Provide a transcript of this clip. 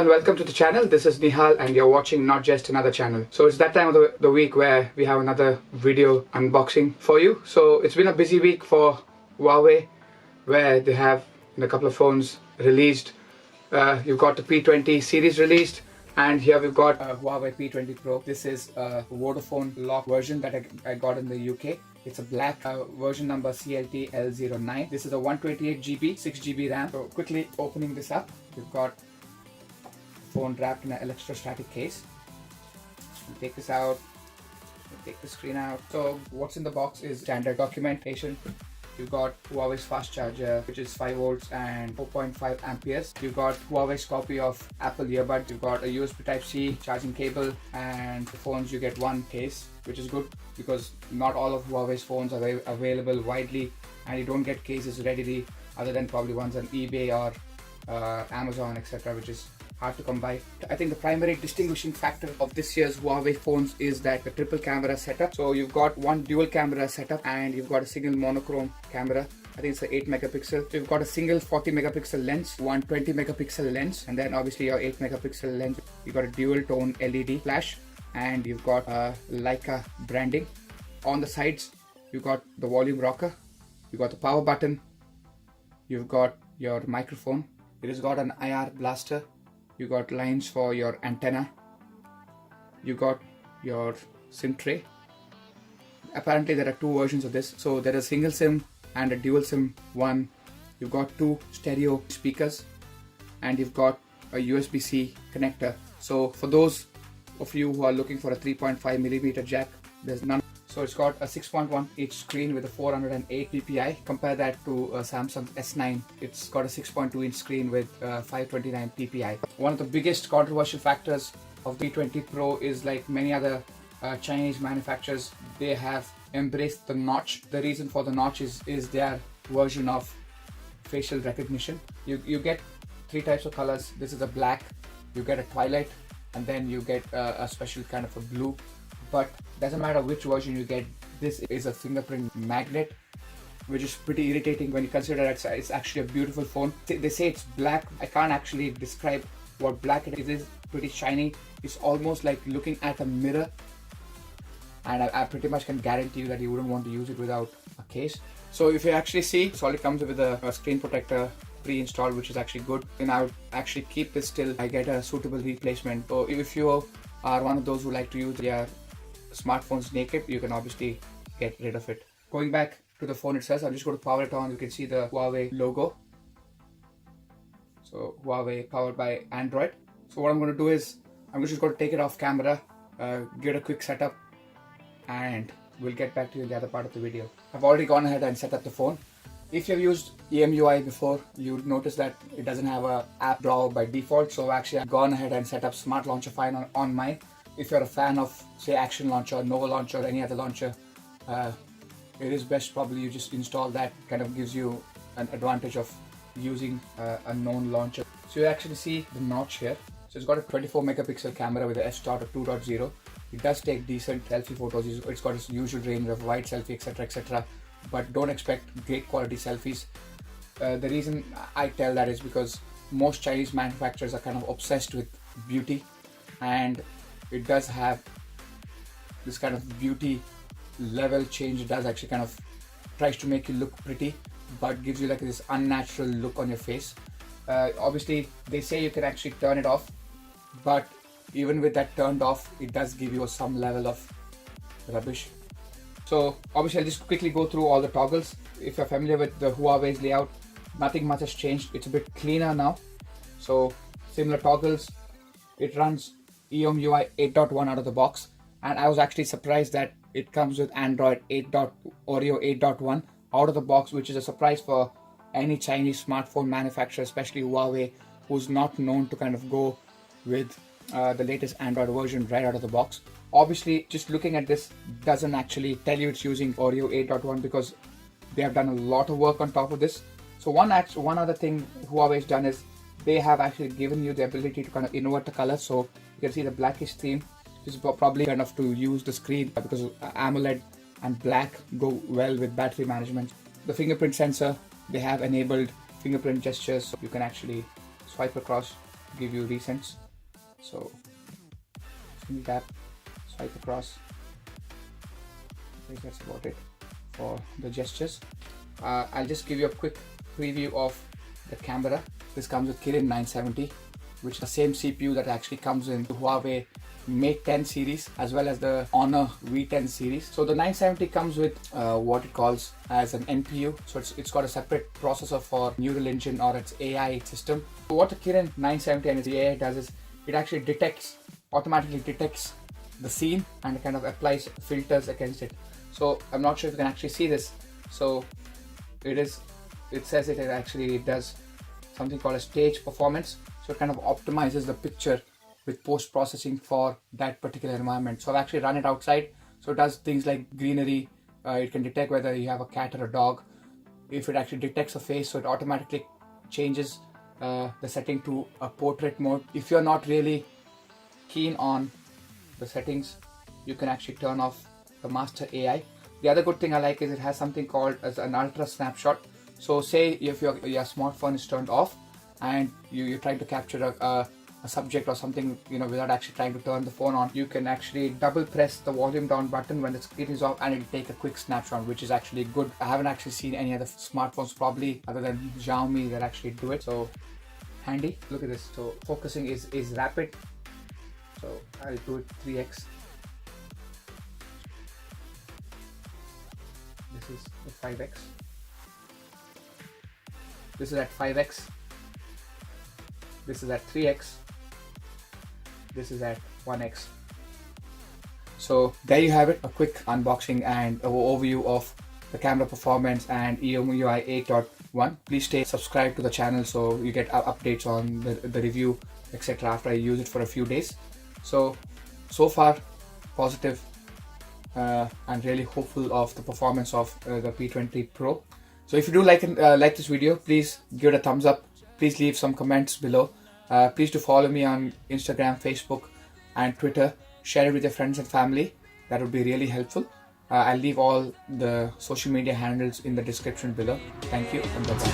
and welcome to the channel. This is Nihal and you're watching Not Just Another Channel. So it's that time of the week where we have another video unboxing for you. So it's been a busy week for Huawei, where they have a couple of phones released. You've got the P20 series released, and here we've got Huawei P20 Pro. This is a Vodafone lock version that I got in the UK. It's a black version number CLT-L09. This is a 128GB, 6GB RAM. So quickly opening this up, we've got phone wrapped in an electrostatic case. Take this out, take the screen out. So what's in the box is standard documentation. You've got Huawei's fast charger, which is 5 volts and 4.5 amperes. You've got Huawei's copy of Apple earbud. You've got a USB Type-C charging cable, and the phones you get one case, which is good because not all of Huawei's phones are available widely, and you don't get cases readily other than probably ones on eBay or Amazon, etc., which is hard to come by. I think the primary distinguishing factor of this year's Huawei phones is that the triple camera setup. So you've got one dual camera setup and you've got a single monochrome camera. I think it's an 8 megapixel. So you've got a single 40 megapixel lens, one 20 megapixel lens, and then obviously your 8 megapixel lens. You've got a dual tone LED flash, and you've got Leica branding. On the sides, you've got the volume rocker, you've got the power button, you've got your microphone. It has got an IR blaster. You got lines for your antenna. You got your SIM tray. Apparently there are two versions of this. So there is a single SIM and a dual SIM one. You've got two stereo speakers, and you've got a USB-C connector. So for those of you who are looking for a 3.5mm jack, there's none. So it's got a 6.1 inch screen with a 408 ppi. Compare that to a Samsung S9. It's got a 6.2 inch screen with 529 ppi. One of the biggest controversial factors of the P20 Pro is, like many other Chinese manufacturers, they have embraced the notch. The reason for the notch is their version of facial recognition. You get three types of colors. This is a black, you get a twilight, and then you get a special kind of a blue. But doesn't matter which version you get, this is a fingerprint magnet, which is pretty irritating when you consider it's actually a beautiful phone. They say it's black. I can't actually describe what black it is. It is pretty shiny. It's almost like looking at a mirror, and I pretty much can guarantee you that you wouldn't want to use it without a case. So if you actually see, it already comes with a screen protector pre-installed, which is actually good. And I would actually keep this till I get a suitable replacement. So if you are one of those who like to use their smartphones naked, you can obviously get rid of it. Going back to the phone itself, I'm just going to power it on. You can see the Huawei logo. So Huawei powered by Android. So what I'm going to do is I'm just going to take it off camera, give it a quick setup, and we'll get back to you in the other part of the video. I've already gone ahead and set up the phone. If you've used EMUI before, you'd notice that it doesn't have an app drawer by default. So actually I've gone ahead and set up Smart Launcher Fine on mine. If you're a fan of, say, Action Launcher, Nova Launcher, or any other launcher, it is best probably you just install that. Kind of gives you an advantage of using a known launcher. So you actually see the notch here. So it's got a 24 megapixel camera with a f-stop of 2.0. It does take decent selfie photos. It's got its usual range of wide selfie, etc., etc. But don't expect great quality selfies. The reason I tell that is because most Chinese manufacturers are kind of obsessed with beauty, and it does have this kind of beauty level change. It does actually kind of tries to make you look pretty, but gives you like this unnatural look on your face. Obviously they say you can actually turn it off, but even with that turned off, it does give you some level of rubbish. So obviously I'll just quickly go through all the toggles. If you're familiar with the Huawei's layout, nothing much has changed. It's a bit cleaner now. So similar toggles. It runs EMUI 8.1 out of the box, and I was actually surprised that it comes with Android 8. Oreo 8.1 out of the box, which is a surprise for any Chinese smartphone manufacturer, especially Huawei, who's not known to kind of go with the latest Android version right out of the box. Obviously, just looking at this doesn't actually tell you it's using Oreo 8.1 because they have done a lot of work on top of this. So one other thing Huawei's done is they have actually given you the ability to kind of invert the color. So you can see the blackish theme. This is probably enough to use the screen because AMOLED and black go well with battery management. The fingerprint sensor, they have enabled fingerprint gestures, so you can actually swipe across give you recents. So single tap, swipe across. I think that's about it for the gestures. I'll just give you a quick preview of the camera. This comes with Kirin 970, which is the same CPU that actually comes in the Huawei Mate 10 series as well as the Honor V10 series. So the 970 comes with what it calls as an NPU. So it's got a separate processor for neural engine or its AI system. So what the Kirin 970 and its AI does is it actually automatically detects the scene and it kind of applies filters against it. So I'm not sure if you can actually see this. So it says it actually does something called a stage performance. So it kind of optimizes the picture with post processing for that particular environment. So I've actually run it outside. So it does things like greenery. It can detect whether you have a cat or a dog. If it actually detects a face, so it automatically changes the setting to a portrait mode. If you're not really keen on the settings, you can actually turn off the master AI. The other good thing I like is it has something called as an ultra snapshot. So say if your smartphone is turned off and you're trying to capture a subject or something, without actually trying to turn the phone on, you can actually double press the volume down button when the screen is off and it'll take a quick snapshot, which is actually good. I haven't actually seen any other smartphones probably other than Xiaomi that actually do it. So handy. Look at this. So focusing is rapid. So I'll do it 3x. This is the 5x. This is at 5x. This is at 3x. This is at 1x. So there you have it, a quick unboxing and an overview of the camera performance and EMUI 8.1. Please stay subscribed to the channel so you get updates on the review, etc. after I use it for a few days. So far positive. I'm really hopeful of the performance of the P20 Pro. So if you do like this video, please give it a thumbs up. Please leave some comments below. Please do follow me on Instagram, Facebook and Twitter. Share it with your friends and family. That would be really helpful. I'll leave all the social media handles in the description below. Thank you and bye-bye.